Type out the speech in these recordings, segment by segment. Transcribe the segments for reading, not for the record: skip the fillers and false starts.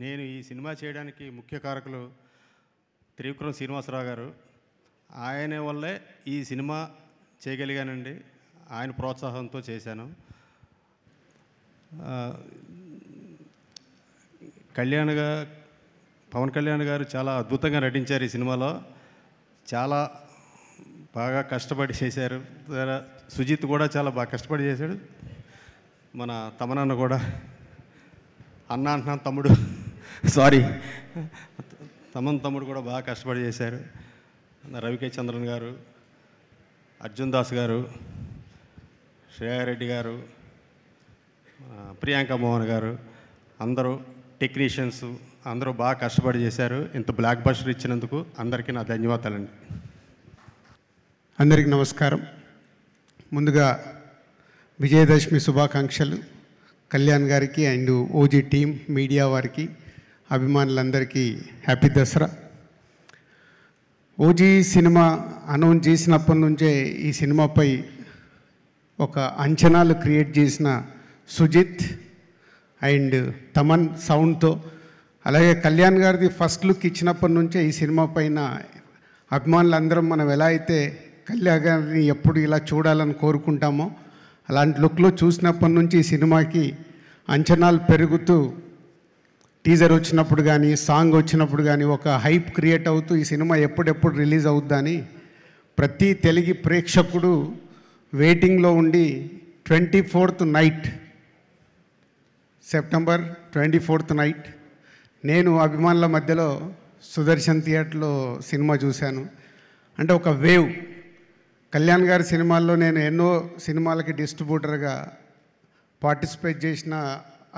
నేను ఈ సినిమా చేయడానికి ముఖ్య కారకులు త్రివిక్రమ్ శ్రీనివాసరావు గారు. ఆయన వల్లే ఈ సినిమా చేయగలిగానండి. ఆయన ప్రోత్సాహంతో చేశాను. పవన్ కళ్యాణ్ గారు చాలా అద్భుతంగా నటించారు ఈ సినిమాలో. చాలా బాగా కష్టపడి చేశారు. సుజిత్ కూడా చాలా బాగా కష్టపడి చేశాడు. మన తమనన్న కూడా అన్న అంటున్నాను తమ్ముడు సారీ తమ్ముడు కూడా బాగా కష్టపడి చేశారు. రవికే చంద్రన్ గారు, అర్జున్ దాస్ గారు, శ్రేయారెడ్డి గారు, ప్రియాంక మోహన్ గారు, అందరూ టెక్నీషియన్స్ అందరూ బాగా కష్టపడి చేశారు. ఇంత బ్లాక్ బస్టర్ ఇచ్చినందుకు అందరికీ నా ధన్యవాదాలండి. అందరికీ నమస్కారం. ముందుగా విజయదశమి శుభాకాంక్షలు కళ్యాణ్ గారికి అండ్ ఓజీ టీం, మీడియా వారికి, అభిమానులందరికీ happy Dasara. OG cinema announce చేసినప్పటి నుంచే ఈ సినిమాపై ఒక అంచనాలు క్రియేట్ చేసిన సుజిత్ అండ్ తమన్ సౌండ్తో, అలాగే కళ్యాణ్ గారిది ఫస్ట్ లుక్ ఇచ్చినప్పటి నుంచే ఈ సినిమా పైన అభిమానులందరం మనం ఎలా అయితే కళ్యాణ్ గారిని ఎప్పుడు ఇలా చూడాలని కోరుకుంటామో అలాంటి లుక్లో చూసినప్పటి నుంచి ఈ సినిమాకి అంచనాలు పెరుగుతూ టీజర్ వచ్చినప్పుడు కానీ సాంగ్ వచ్చినప్పుడు కానీ ఒక హైప్ క్రియేట్ అవుతూ ఈ సినిమా ఎప్పుడెప్పుడు రిలీజ్ అవుద్దని ప్రతి తెలుగు ప్రేక్షకుడు వెయిటింగ్లో ఉండి 24th night, September 24th night నేను అభిమానుల మధ్యలో సుదర్శన్ థియేటర్లో సినిమా చూశాను. అంటే ఒక వేవ్. కళ్యాణ్ గారి సినిమాల్లో నేను ఎన్నో సినిమాలకి డిస్ట్రిబ్యూటర్గా పార్టిసిపేట్ చేసిన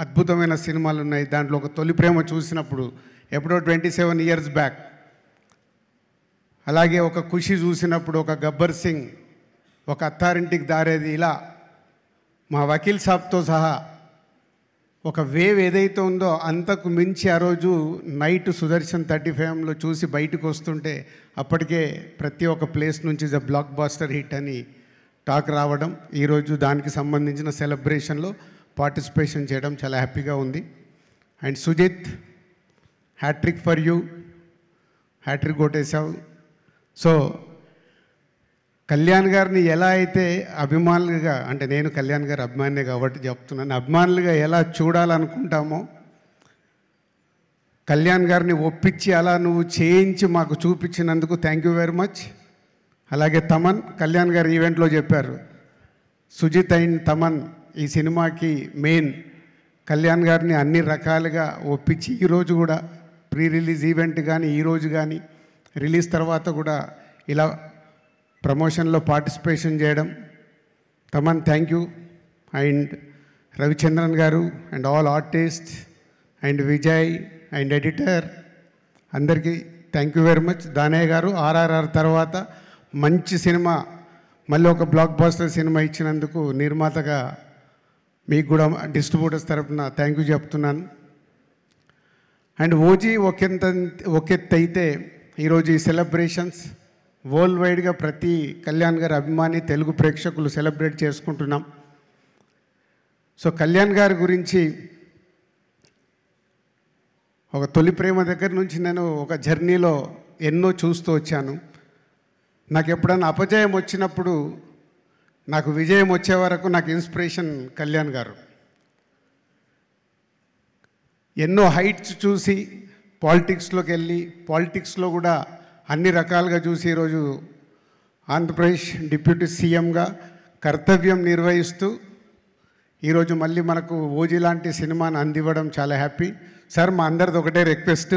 అద్భుతమైన సినిమాలు ఉన్నాయి. దాంట్లో ఒక తొలి ప్రేమ చూసినప్పుడు ఎప్పుడో 27 years బ్యాక్, అలాగే ఒక ఖుషి చూసినప్పుడు, ఒక గబ్బర్ సింగ్, ఒక అత్తారింటికి దారేది, ఇలా మా వకీల్ సాబ్తో సహా ఒక వేవ్ ఏదైతే ఉందో అంతకు మించి ఆ రోజు నైట్ సుదర్శన్ 35లో చూసి బయటకు వస్తుంటే అప్పటికే ప్రతి ఒక్క ప్లేస్ నుంచి ద బ్లాక్ బాస్టర్ హిట్ అని టాక్ రావడం, ఈరోజు దానికి సంబంధించిన సెలబ్రేషన్లో పార్టిసిపేషన్ చేయడం చాలా హ్యాపీగా ఉంది. And Sujeeth, hattrick for you, hattrick కొట్టేశావు. సో కళ్యాణ్ గారిని ఎలా అయితే అభిమానులుగా, అంటే నేను కళ్యాణ్ గారి అభిమానినే కాబట్టి చెప్తున్నాను, అభిమానులుగా ఎలా చూడాలనుకుంటామో కళ్యాణ్ గారిని ఒప్పించి అలా నువ్వు చేయించి మాకు చూపించినందుకు థ్యాంక్ యూ వెరీ మచ్. అలాగే తమన్, కళ్యాణ్ గారు ఈవెంట్లో చెప్పారు, సుజిత్ అండ్ తమన్ ఈ సినిమాకి మెయిన్. కళ్యాణ్ గారిని అన్ని రకాలుగా ఒప్పించి ఈరోజు కూడా ప్రీ రిలీజ్ ఈవెంట్ కానీ ఈరోజు కానీ రిలీజ్ తర్వాత కూడా ఇలా ప్రమోషన్లో పార్టిసిపేషన్ చేయడం. Thaman thank you. And Ravichandran గారు and all artist and Vijay and editor అందరికీ thank you very much. Danayya గారు RRR తర్వాత మంచి సినిమా, మళ్ళీ ఒక బ్లాక్ బాస్టర్ సినిమా ఇచ్చినందుకు నిర్మాతగా మీకు కూడా డిస్ట్రిబ్యూటర్స్ తరఫున థ్యాంక్ యూ చెప్తున్నాను. అండ్ ఓజీ ఒకెత్త అయితే ఈరోజు ఈ సెలబ్రేషన్స్ వరల్డ్ వైడ్గా ప్రతి కళ్యాణ్ గారి అభిమాని తెలుగు ప్రేక్షకులు సెలబ్రేట్ చేసుకుంటున్నాం. సో కళ్యాణ్ గారి గురించి ఒక తొలి ప్రేమ దగ్గర నుంచి నేను ఒక జర్నీలో ఎన్నో చూస్తూ వచ్చాను. నాకు ఎప్పుడైనా అపజయం వచ్చినప్పుడు నాకు విజయం వచ్చే వరకు నాకు ఇన్స్పిరేషన్ కళ్యాణ్ గారు. ఎన్నో హైట్స్ చూసి పాలిటిక్స్లోకి వెళ్ళి పాలిటిక్స్లో కూడా అన్ని రకాలుగా చూసి ఈరోజు ఆంధ్రప్రదేశ్ డిప్యూటీ సీఎంగా కర్తవ్యం నిర్వహిస్తూ ఈరోజు మళ్ళీ మనకు ఓజీ లాంటి సినిమాను అందివ్వడం చాలా హ్యాపీ. సార్, మా అందరిది ఒకటే రిక్వెస్ట్,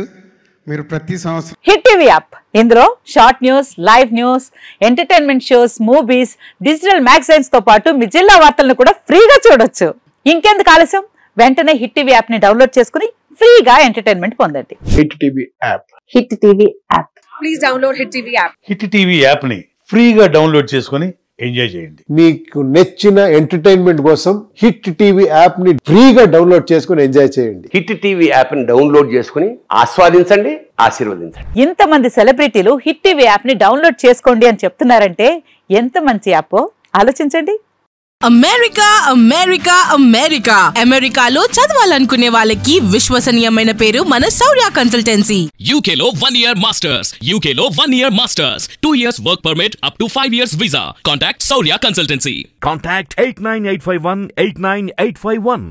మీరు ప్రతి సంవత్సరం హిట్ టీవీ యాప్, ఇందులో short news, live news, entertainment shows, movies, digital magazines తో పాటు మీ జిల్లా వార్తలను కూడా ఫ్రీగా చూడొచ్చు. ఇంకెందుకు ఆలస్యం, వెంటనే హిట్ టీవీ యాప్ ని డౌన్లోడ్ చేసుకుని ఫ్రీగా ఎంటర్టైన్మెంట్ పొందండి. Hit TV app. Hit TV app. Please download hit TV app. Hit TV app ని ఫ్రీగా డౌన్లోడ్ చేసుకుని ఎంజాయ్ చేయండి. మీకు నచ్చిన ఎంటర్టైన్మెంట్ కోసం హిట్ టీవీ యాప్ ని ఫ్రీగా డౌన్లోడ్ చేసుకుని ఎంజాయ్ చేయండి. హిట్ టీవీ యాప్ ని డౌన్లోడ్ చేసుకుని ఆస్వాదించండి, ఆశీర్వదించండి. ఇంతమంది సెలబ్రిటీలు హిట్ టీవీ యాప్ ని డౌన్లోడ్ చేసుకోండి అని చెప్తున్నారంటే ఎంత మంచి యాప్ ఆలోచించండి. అమెరికా అమెరికా అమెరికా అమెరికాలో చదవాలనుకునే వాళ్ళకి విశ్వసనీయమైన పేరు మన శౌర్య కన్సల్టెన్సీ. UK లో 1 year masters, UK లో 1 year masters, 2 years work permit up to 5 years visa. Contact Saurya Consultancy. Contact 89851 89851.